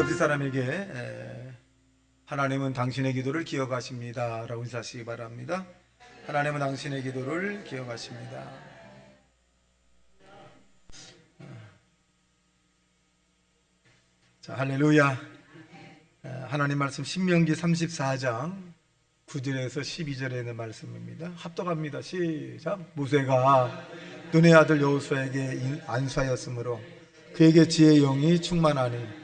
옆 사람에게 하나님은 당신의 기도를 기억하십니다 라고 인사하시기 바랍니다. 하나님은 당신의 기도를 기억하십니다. 자, 할렐루야. 하나님 말씀 신명기 34장 9절에서 12절에 있는 말씀입니다. 합독합니다. 시작. 모세가 눈의 아들 여호수아에게 안수하였으므로 그에게 지혜의 영이 충만하니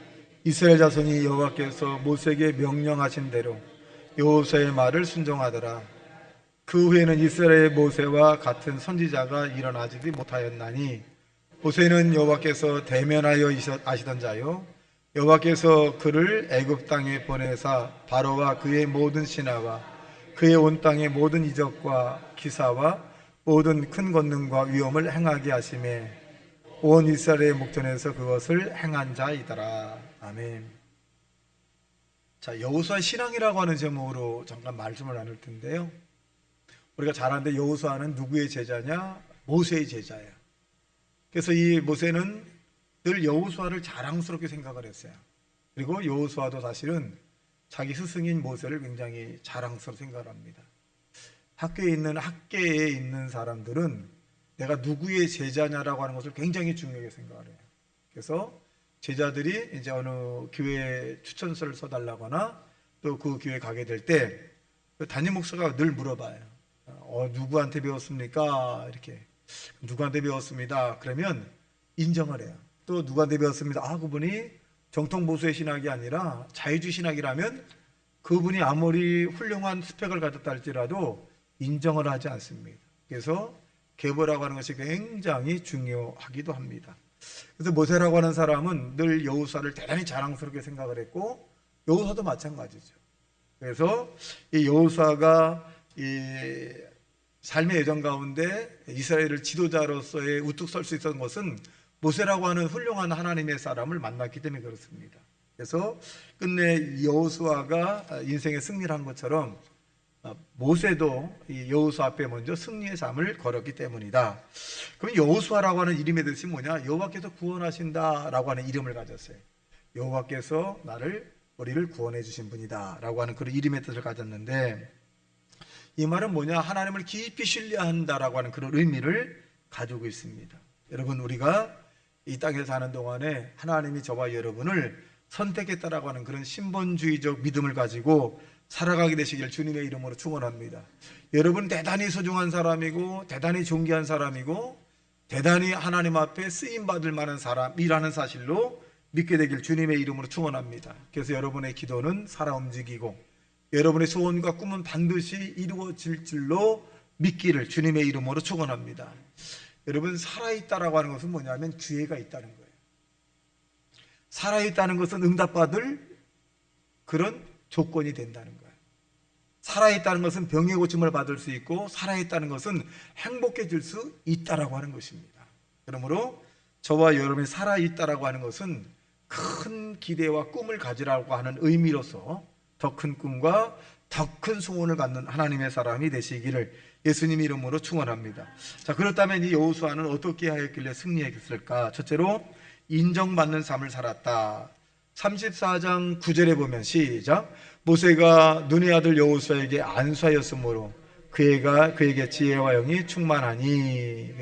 이스라엘 자손이 여호와께서 모세에게 명령하신 대로 여호수아의 말을 순종하더라. 그 후에는 이스라엘 모세와 같은 선지자가 일어나지도 못하였나니 모세는 여호와께서 대면하여 아시던 자요 여호와께서 그를 애굽 땅에 보내사 바로와 그의 모든 신하와 그의 온 땅의 모든 이적과 기사와 모든 큰 권능과 위엄을 행하게 하심에 온 이스라엘의 목전에서 그것을 행한 자이더라. 아멘. 자, 여호수아 신앙이라고 하는 제목으로 잠깐 말씀을 나눌 텐데요. 우리가 잘 아는데 여호수아는 누구의 제자냐? 모세의 제자예요. 그래서 이 모세는 늘 여호수아를 자랑스럽게 생각을 했어요. 그리고 여호수아도 사실은 자기 스승인 모세를 굉장히 자랑스럽게 생각을 합니다. 학계에 있는 사람들은 내가 누구의 제자냐라고 하는 것을 굉장히 중요하게 생각을 해요. 그래서 제자들이 이제 어느 교회에 추천서를 써달라거나 또 그 교회에 가게 될 때 담임 목사가 늘 물어봐요. 누구한테 배웠습니까? 이렇게. 누구한테 배웠습니다. 그러면 인정을 해요. 또 누구한테 배웠습니다. 그분이 정통보수의 신학이 아니라 자유주의 신학이라면 그분이 아무리 훌륭한 스펙을 가졌다 할지라도 인정을 하지 않습니다. 그래서 계보라고 하는 것이 굉장히 중요하기도 합니다. 그래서 모세라고 하는 사람은 늘 여호수아를 대단히 자랑스럽게 생각을 했고 여호수아도 마찬가지죠. 그래서 이 여호수아가 이 삶의 여정 가운데 이스라엘을 지도자로서의 우뚝 설 수 있었던 것은 모세라고 하는 훌륭한 하나님의 사람을 만났기 때문에 그렇습니다. 그래서 끝내 여호수아가 인생의 승리를 한 것처럼 모세도 이 여호수아 앞에 먼저 승리의 삶을 걸었기 때문이다. 그럼 여호수아라고 하는 이름의 뜻이 뭐냐? 여호와께서 구원하신다라고 하는 이름을 가졌어요. 여호와께서 우리를 구원해 주신 분이다 라고 하는 그런 이름의 뜻을 가졌는데, 이 말은 뭐냐? 하나님을 깊이 신뢰한다라고 하는 그런 의미를 가지고 있습니다. 여러분, 우리가 이 땅에 사는 동안에 하나님이 저와 여러분을 선택했다라고 하는 그런 신본주의적 믿음을 가지고 살아가게 되시길 주님의 이름으로 축원합니다. 여러분 대단히 소중한 사람이고 대단히 존귀한 사람이고 대단히 하나님 앞에 쓰임받을 만한 사람이라는 사실로 믿게 되길 주님의 이름으로 축원합니다. 그래서 여러분의 기도는 살아 움직이고 여러분의 소원과 꿈은 반드시 이루어질 줄로 믿기를 주님의 이름으로 축원합니다. 여러분, 살아있다라고 하는 것은 뭐냐면 기회가 있다는 거예요. 살아있다는 것은 응답받을 그런 조건이 된다는 거예요. 살아있다는 것은 병의 고침을 받을 수 있고 살아있다는 것은 행복해질 수 있다라고 하는 것입니다. 그러므로 저와 여러분이 살아있다라고 하는 것은 큰 기대와 꿈을 가지라고 하는 의미로서 더 큰 꿈과 더 큰 소원을 갖는 하나님의 사람이 되시기를 예수님 이름으로 축원합니다. 자, 그렇다면 이 여호수아는 어떻게 하였길래 승리했을까? 첫째로 인정받는 삶을 살았다. 34장 9절에 보면 시작. 모세가 눈의 아들 여호수아에게 안수하였으므로 그에게 지혜와 영이 충만하니.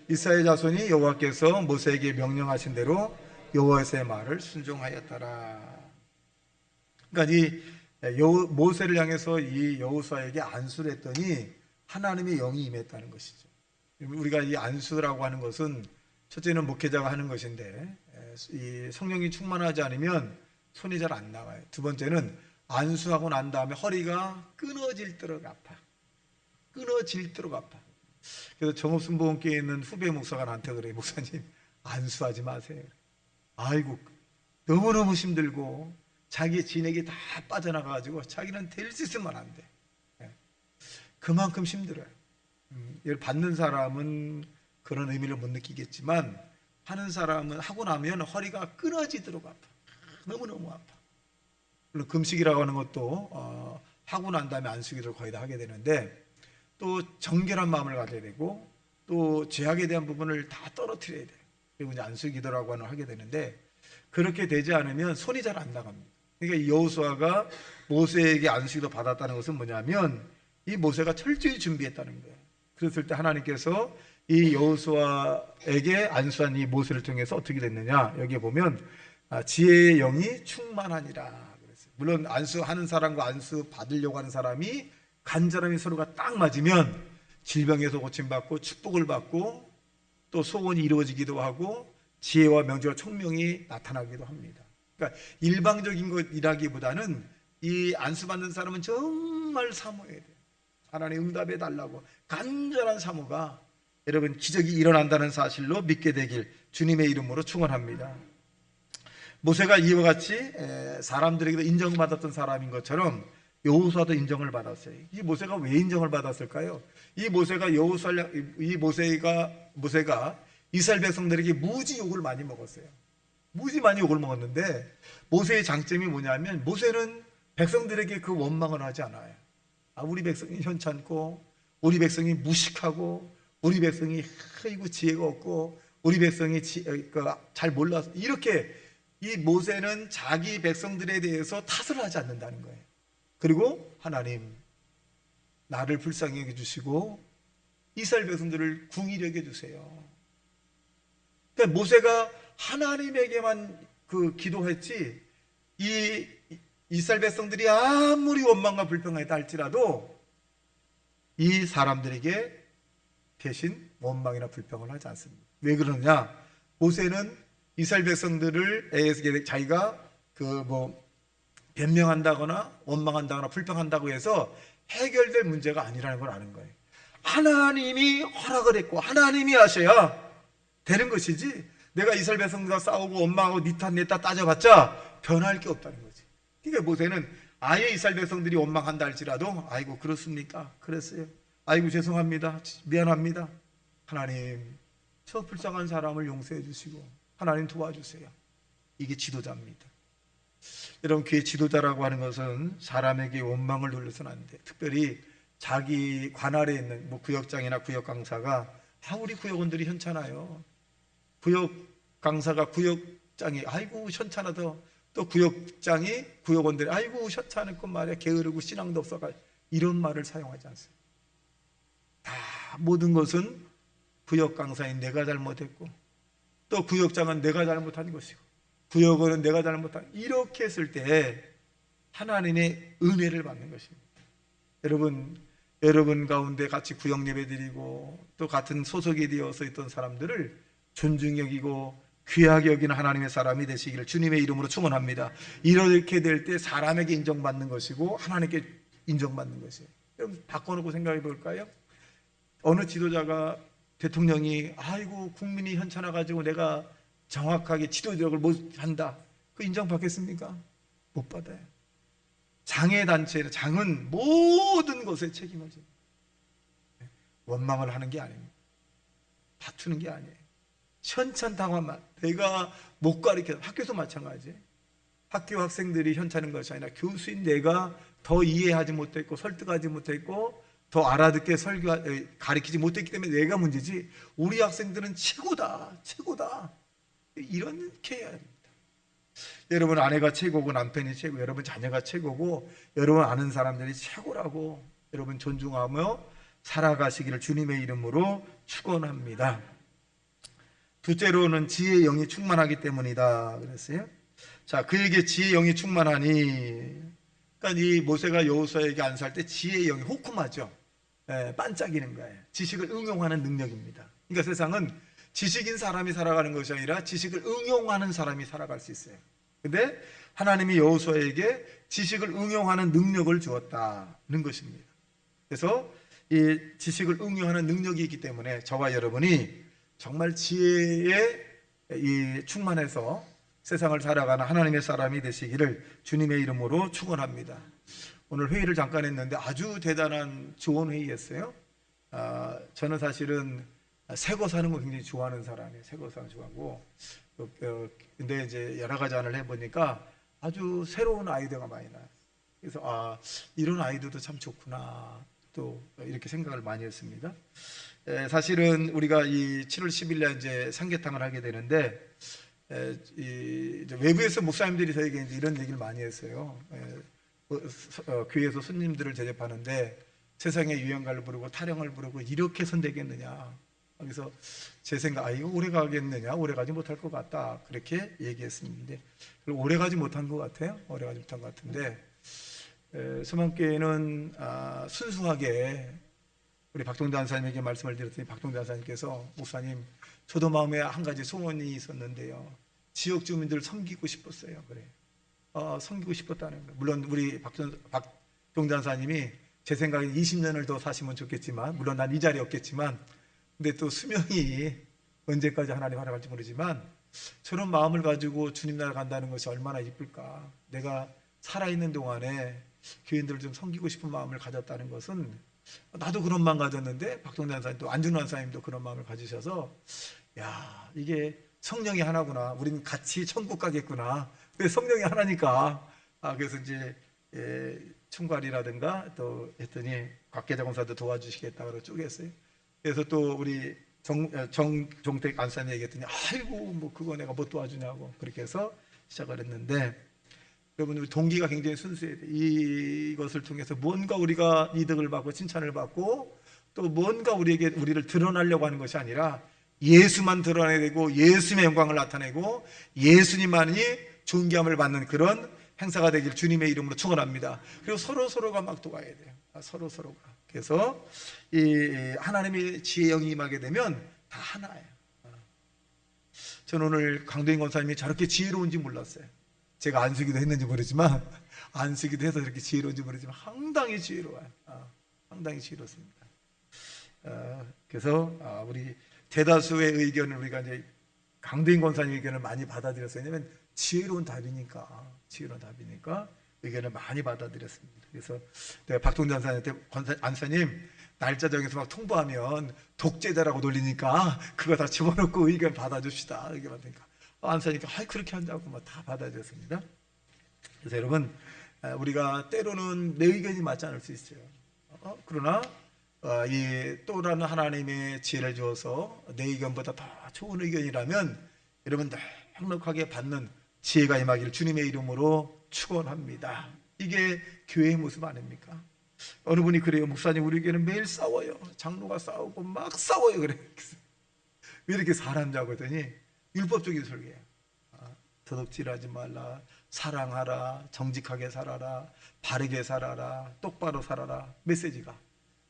이스라엘 자손이 여호와께서 모세에게 명령하신 대로 여호와의 말을 순종하였더라. 그러니까 모세를 향해서 이 여호수아에게 안수를 했더니 하나님의 영이 임했다는 것이죠. 우리가 이 안수라고 하는 것은 첫째는 목회자가 하는 것인데 이 성령이 충만하지 않으면 손이 잘 안 나가요. 두 번째는 안수하고 난 다음에 허리가 끊어질도록 아파. 그래서 정읍순복음교회에 있는 후배 목사가 나한테 그래요. 목사님, 안수하지 마세요. 아이고, 너무너무 힘들고 자기의 진액이 다 빠져나가가지고 자기는 될 수 있으면 안 돼. 그만큼 힘들어요. 받는 사람은 그런 의미를 못 느끼겠지만 하는 사람은 하고 나면 허리가 끊어지도록 아파. 너무너무 아파. 물론 금식이라고 하는 것도 하고 난 다음에 안수기를 거의 다 하게 되는데 또 정결한 마음을 가져야 되고 또 죄악에 대한 부분을 다 떨어뜨려야 돼요. 그리고 이제 안수기도라고 하게 되는데 그렇게 되지 않으면 손이 잘 안 나갑니다. 그러니까 이 여호수아가 모세에게 안수기도 받았다는 것은 뭐냐면 이 모세가 철저히 준비했다는 거예요. 그랬을 때 하나님께서 이 여호수아에게 안수한 이 모세를 통해서 어떻게 됐느냐, 여기에 보면 지혜의 영이 충만하니라 그랬어요. 물론 안수하는 사람과 안수 받으려고 하는 사람이 간절함이 서로가 딱 맞으면 질병에서 고침받고 축복을 받고 또 소원이 이루어지기도 하고 지혜와 명철과 총명이 나타나기도 합니다. 그러니까 일방적인 것이라기보다는 이 안수받는 사람은 정말 사모해야 돼요. 하나님 응답해 달라고 간절한 사모가 여러분 기적이 일어난다는 사실로 믿게 되길 주님의 이름으로 축원합니다. 모세가 이와 같이 사람들에게도 인정받았던 사람인 것처럼 여호수아도 인정을 받았어요. 이 모세가 왜 인정을 받았을까요? 이 모세가 이스라엘 백성들에게 무지 욕을 많이 먹었어요. 무지 많이 욕을 먹었는데 모세의 장점이 뭐냐면 모세는 백성들에게 그 원망을 하지 않아요. 우리 백성이 현찮고 우리 백성이 무식하고 우리 백성이 아이고 지혜가 없고 우리 백성이 잘 몰라서, 이렇게 이 모세는 자기 백성들에 대해서 탓을 하지 않는다는 거예요. 그리고 하나님 나를 불쌍히 여겨주시고 이스라엘 백성들을 궁히 여겨주세요. 그러니까 모세가 하나님에게만 기도했지 이 이스라엘 백성들이 아무리 원망과 불평했다 할지라도 이 사람들에게 대신 원망이나 불평을 하지 않습니다. 왜 그러느냐? 모세는 이스라엘 백성들을 자기가 변명한다거나 원망한다거나 불평한다고 해서 해결될 문제가 아니라는 걸 아는 거예요. 하나님이 허락을 했고 하나님이 하셔야 되는 것이지, 내가 이스라엘 백성들과 싸우고 원망하고 니 탓 내 탓 따져봤자 변할 게 없다는 거지. 그러니까 모세는 아예 이스라엘 백성들이 원망한다 할지라도 아이고 그렇습니까? 그랬어요. 아이고 죄송합니다. 미안합니다. 하나님 저 불쌍한 사람을 용서해 주시고 하나님 도와주세요. 이게 지도자입니다. 여러분, 교회 지도자라고 하는 것은 사람에게 원망을 돌려서는 안 돼. 특별히 자기 관할에 있는 구역장이나 구역 강사가 우리 구역원들이 현찮아요. 구역 강사가 구역장이 아이고 현찮아도 또 구역장이 구역원들이 아이고 현찮을 것 말이야 게으르고 신앙도 없어가, 이런 말을 사용하지 않습니다. 다 모든 것은 구역 강사인 내가 잘못했고 또 구역장은 내가 잘못한 것이고 구역원은 내가 잘못한, 이렇게 했을 때 하나님의 은혜를 받는 것입니다. 여러분 가운데 같이 구역 예배 드리고 또 같은 소속이 되어서 있던 사람들을 존중히 여기고 귀하게 여기는 하나님의 사람이 되시기를 주님의 이름으로 축원합니다. 이렇게 될 때 사람에게 인정받는 것이고 하나님께 인정받는 것이에요. 여러분 바꿔놓고 생각해 볼까요? 어느 지도자가 대통령이 아이고 국민이 현찮아 가지고 내가 정확하게 지도력을 못한다, 그 인정받겠습니까? 못 받아요. 장애단체, 장은 모든 것에 책임을 집니다. 원망을 하는 게 아닙니다. 다투는 게 아니에요. 현찮다고 하면 내가 못 가르쳐, 학교도 마찬가지예요. 학교 학생들이 현찮은 것이 아니라 교수인 내가 더 이해하지 못했고 설득하지 못했고 더 알아듣게 가르치지 못했기 때문에 내가 문제지, 우리 학생들은 최고다 이렇게 해야 합니다. 여러분 아내가 최고고 남편이 최고, 여러분 자녀가 최고고 여러분 아는 사람들이 최고라고 여러분 존중하며 살아가시기를 주님의 이름으로 축원합니다. 둘째로는 지혜의 영이 충만하기 때문이다 그랬어요. 자, 그에게 지혜의 영이 충만하니, 그러니까 이 모세가 여호수아에게 안수할 때 지혜의 영이 호kum하죠. 반짝이는 거예요. 지식을 응용하는 능력입니다. 그러니까 세상은 지식인 사람이 살아가는 것이 아니라 지식을 응용하는 사람이 살아갈 수 있어요. 근데 하나님이 여호수아에게 지식을 응용하는 능력을 주었다는 것입니다. 그래서 이 지식을 응용하는 능력이 있기 때문에 저와 여러분이 정말 지혜에 충만해서 세상을 살아가는 하나님의 사람이 되시기를 주님의 이름으로 축원합니다. 오늘 회의를 잠깐 했는데 아주 대단한 좋은 회의였어요. 저는 사실은 새거 사는 거 굉장히 좋아하는 사람이에요. 새거 사는 거 좋아하고, 근데 이제 여러 가지 안을 해보니까 아주 새로운 아이디어가 많이 나요. 그래서 이런 아이디어도 참 좋구나 또 이렇게 생각을 많이 했습니다. 사실은 우리가 이 7월 10일 날 이제 삼계탕을 하게 되는데 이제 외부에서 목사님들이 저에게 이제 이런 얘기를 많이 했어요. 교회에서 손님들을 대접하는데 세상에 유행가를 부르고 타령을 부르고 이렇게 해선 되겠느냐. 그래서 제 생각, 이거 오래 가겠느냐, 오래 가지 못할 것 같다, 그렇게 얘기했었는데 오래 가지 못한 것 같아요. 오래 가지 못한 것 같은데 소망교회는 순수하게 우리 박동대 한사님에게 말씀을 드렸더니 박동대 한사님께서 목사님, 저도 마음에 한 가지 소원이 있었는데요, 지역 주민들을 섬기고 싶었어요. 그래. 섬기고 싶었다는 거예요. 물론 우리 박동대 한사님이 제 생각에 20년을 더 사시면 좋겠지만, 물론 난 이 자리에 없겠지만, 근데 또 수명이 언제까지 하나님 허락할지 모르지만 저런 마음을 가지고 주님 나라 간다는 것이 얼마나 이쁠까. 내가 살아있는 동안에 교인들을 좀 섬기고 싶은 마음을 가졌다는 것은, 나도 그런 마음 가졌는데 박동대 한사님도 안준호 한사님도 그런 마음을 가지셔서, 야, 이게 성령이 하나구나, 우리는 같이 천국 가겠구나. 성령이 하나니까. 그래서 이제 총괄이라든가 또 했더니 곽계자 권사도 도와주시겠다고 쪼갰어요. 그래서 또 우리 정종택 안사님 얘기했더니, 아이고 뭐 그거 내가 못 도와주냐고, 그렇게 해서 시작을 했는데, 여러분 우리 동기가 굉장히 순수해야 돼. 이것을 통해서 뭔가 우리가 이득을 받고 칭찬을 받고 또 뭔가 우리를 드러나려고 하는 것이 아니라 예수만 드러내야 되고 예수님의 영광을 나타내고 예수님만이 존귀함을 받는 그런 행사가 되길 주님의 이름으로 축원합니다. 그리고 서로가 막 도와야 돼요. 서로가. 그래서 이 하나님의 지혜의 영이 임하게 되면 다 하나예요. 저는 오늘 강도인 권사님이 저렇게 지혜로운지 몰랐어요. 제가 안수기도 했는지 모르지만, 안수기도 해서 저렇게 지혜로운지 모르지만 상당히 지혜로워요. 상당히 지혜롭습니다. 그래서 우리 대다수의 의견을 우리가 이제 강도인 권사님 의견을 많이 받아들였어요. 왜냐하면 지혜로운 답이니까 의견을 많이 받아들였습니다. 그래서 내가 박동대 안사님한테, 안사님 날짜 정해서 막 통보하면 독재자라고 놀리니까 그거 다 집어넣고 의견 받아줍시다, 의견 받으니까 안사니까 그렇게 한다고 막 다 받아들였습니다. 그래서 여러분, 우리가 때로는 내 의견이 맞지 않을 수 있어요. 그러나 이 또라는 하나님의 지혜를 주어서 내 의견보다 더 좋은 의견이라면 여러분 넉넉하게 받는 지혜가 임하기를 주님의 이름으로 축원합니다. 이게 교회의 모습 아닙니까? 어느 분이 그래요. 목사님, 우리 교회는 매일 싸워요. 장로가 싸우고 막 싸워요. 그래. 왜 이렇게 사람자고 했더니 율법적인 설교예요. 도둑질하지 말라, 사랑하라, 정직하게 살아라, 바르게 살아라, 똑바로 살아라. 메시지가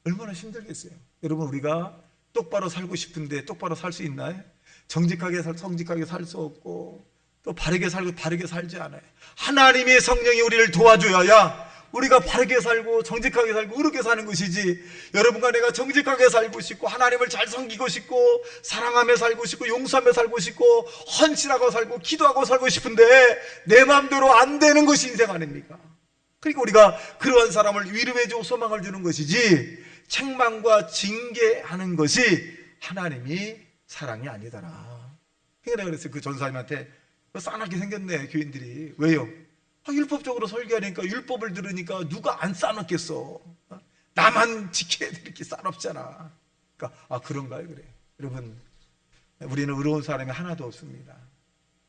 얼마나 힘들겠어요. 여러분, 우리가 똑바로 살고 싶은데 똑바로 살 수 있나요? 정직하게 살 수 없고 또 바르게 살고 바르게 살지 않아요. 하나님의 성령이 우리를 도와줘야 우리가 바르게 살고 정직하게 살고 의롭게 사는 것이지, 여러분과 내가 정직하게 살고 싶고 하나님을 잘 섬기고 싶고 사랑하며 살고 싶고 용서하며 살고 싶고 헌신하고 살고 기도하고 살고 싶은데 내 마음대로 안 되는 것이 인생 아닙니까? 그러니까 우리가 그러한 사람을 위로해주고 소망을 주는 것이지, 책망과 징계하는 것이 하나님이 사랑이 아니더라. 그러니까 내가 그랬어요. 그 전사님한테, 싸납게 생겼네 교인들이. 왜요? 율법적으로 설교하니까, 율법을 들으니까 누가 안 싸납겠어? 나만 지켜야 돼, 이렇게 싸납잖아. 그러니까 그런가요? 그래. 여러분, 우리는 의로운 사람이 하나도 없습니다.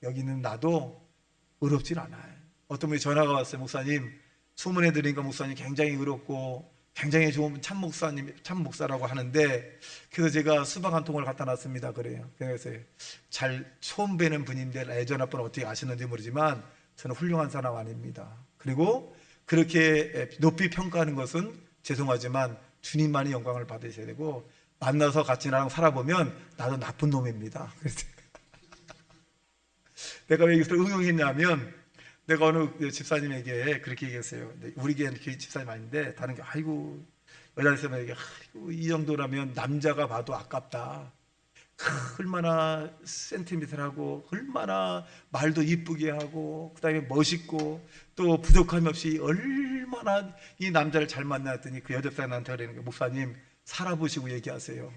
여기는 나도 의롭진 않아요. 어떤 분이 전화가 왔어요. 목사님, 소문에 들으니까 목사님 굉장히 의롭고 굉장히 좋은 참 목사라고 하는데, 그래서 제가 수박 한 통을 갖다 놨습니다. 그래요. 그래서 잘 처음 뵈는 분인데 예전 아빠는 어떻게 아시는지 모르지만 저는 훌륭한 사람 아닙니다. 그리고 그렇게 높이 평가하는 것은 죄송하지만 주님만이 영광을 받으셔야 되고, 만나서 같이 나랑 살아보면 나도 나쁜 놈입니다. 그래서 내가 왜 이것을 응용했냐면, 내가 어느 집사님에게 그렇게 얘기했어요. 우리 교회는 집사님 아닌데 다른 게, 아이고 여자 집사님에게, 아이고 이 정도라면 남자가 봐도 아깝다. 얼마나 센티미터하고 얼마나 말도 이쁘게 하고 그다음에 멋있고 또 부족함이 없이 얼마나 이 남자를 잘 만났더니 그 여자 집사님한테 그러는 거예요. 목사님, 살아보시고 얘기하세요.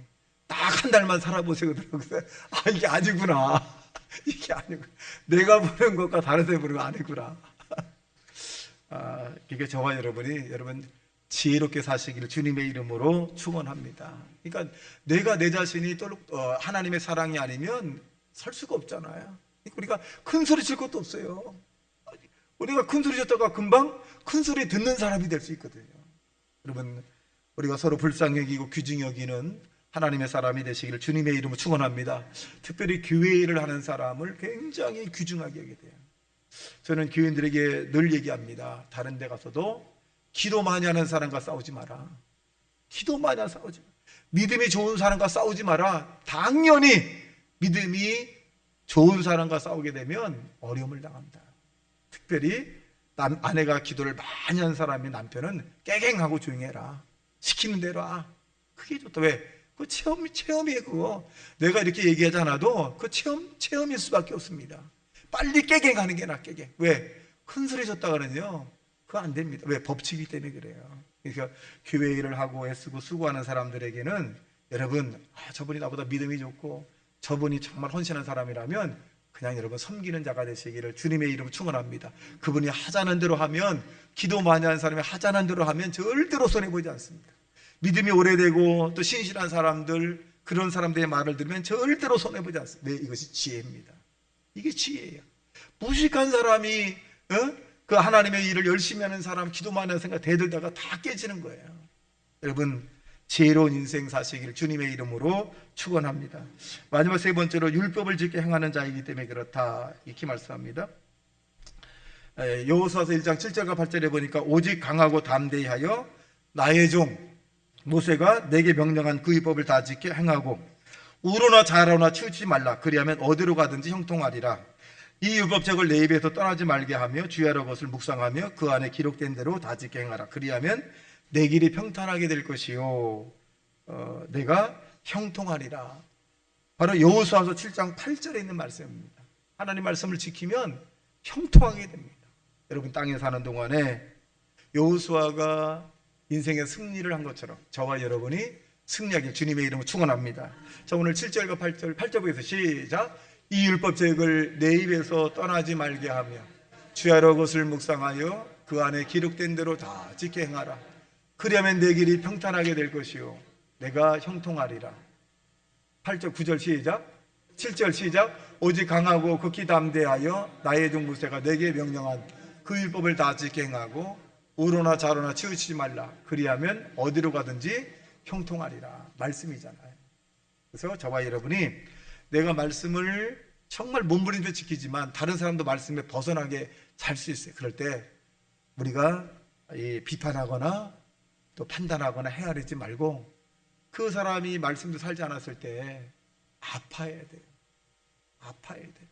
딱 한 달만 살아보시고 그러고서, 이게 아니구나. 이게 아니고 내가 보는 것과 다른 사람이 보는 거 아니구나. 이게 저와 여러분 지혜롭게 사시기를 주님의 이름으로 축원합니다. 그러니까 내가 내 자신이 또 하나님의 사랑이 아니면 설 수가 없잖아요. 우리가 큰 소리 칠 것도 없어요. 우리가 큰 소리 쳤다가 금방 큰 소리 듣는 사람이 될 수 있거든요. 여러분, 우리가 서로 불쌍히 여기고 귀중히 여기는 하나님의 사람이 되시기를 주님의 이름으로 축원합니다. 특별히 교회 일을 하는 사람을 굉장히 귀중하게 여겨야 돼요. 저는 교인들에게 늘 얘기합니다. 다른 데 가서도 기도 많이 하는 사람과 싸우지 마라. 기도 많이 하는 싸우지 마라. 믿음이 좋은 사람과 싸우지 마라. 당연히 믿음이 좋은 사람과 싸우게 되면 어려움을 당합니다. 특별히 아내가 기도를 많이 하는 사람이 남편은 깨갱하고 조용히 해라. 시키는 대로 그게 좋다. 왜? 그 체험이에요. 그거 내가 이렇게 얘기하지 않아도 그 체험일 수밖에 없습니다. 빨리 깨갱하는 게 나. 깨갱. 왜? 큰 소리 쳤다 그러면요 그거 안 됩니다. 왜? 법칙이기 때문에 그래요. 그러니까 교회 일을 하고 애쓰고 수고하는 사람들에게는 여러분, 저분이 나보다 믿음이 좋고 저분이 정말 헌신한 사람이라면 그냥 여러분 섬기는 자가 되시기를 주님의 이름으로 축원합니다. 그분이 하자는 대로 하면, 기도 많이 하는 사람이 하자는 대로 하면 절대로 손해보지 않습니다. 믿음이 오래되고 또 신실한 사람들, 그런 사람들의 말을 들으면 절대로 손해보지 않습니다. 네, 이것이 지혜입니다. 이게 지혜예요. 무식한 사람이 그 하나님의 일을 열심히 하는 사람, 기도 많이 하는 생각 대들다가 다 깨지는 거예요. 여러분, 지혜로운 인생 사시기를 주님의 이름으로 축원합니다. 마지막 세 번째로 율법을 지켜 행하는 자이기 때문에 그렇다, 이렇게 말씀합니다. 여호수아서 1장 7절과 8절에 보니까 오직 강하고 담대히 하여 나의 종 모세가 내게 명령한 그 율법을 다 지켜 행하고 우로나 좌로나 치우치지 말라. 그리하면 어디로 가든지 형통하리라. 이 율법책을 내 입에서 떠나지 말게 하며 주야로 것을 묵상하며 그 안에 기록된 대로 다 지켜 행하라. 그리하면 내 길이 평탄하게 될 것이요 내가 형통하리라. 바로 여호수아서 7장 8절에 있는 말씀입니다. 하나님 말씀을 지키면 형통하게 됩니다. 여러분, 땅에 사는 동안에 여호수아가 인생의 승리를 한 것처럼 저와 여러분이 승리하길 주님의 이름으로 축원합니다. 자, 오늘 7절과 8절부터 시작. 이 율법책을 내 입에서 떠나지 말게 하며 주야로 것을 묵상하여 그 안에 기록된 대로 다 지켜 행하라. 그리하면 내 길이 평탄하게 될 것이요 내가 형통하리라. 8절 9절 시작. 7절 시작. 오직 강하고 극히 담대하여 나의 종 모세가 내게 명령한 그 율법을 다 지켜 행하고 우로나 좌로나 치우치지 말라. 그리하면 어디로 가든지 형통하리라. 말씀이잖아요. 그래서 저와 여러분이 내가 말씀을 정말 몸부림쳐 지키지만 다른 사람도 말씀에 벗어나게 살 수 있어요. 그럴 때 우리가 비판하거나 또 판단하거나 헤아리지 말고 그 사람이 말씀도 살지 않았을 때 아파해야 돼요. 아파해야 돼요.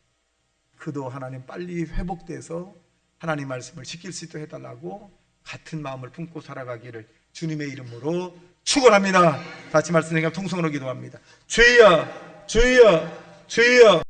그도 하나님 빨리 회복돼서 하나님 말씀을 지킬 수 있도록 해달라고 같은 마음을 품고 살아가기를 주님의 이름으로 축원합니다. 같이 말씀 통성으로 기도합니다. 주여, 주여, 주여.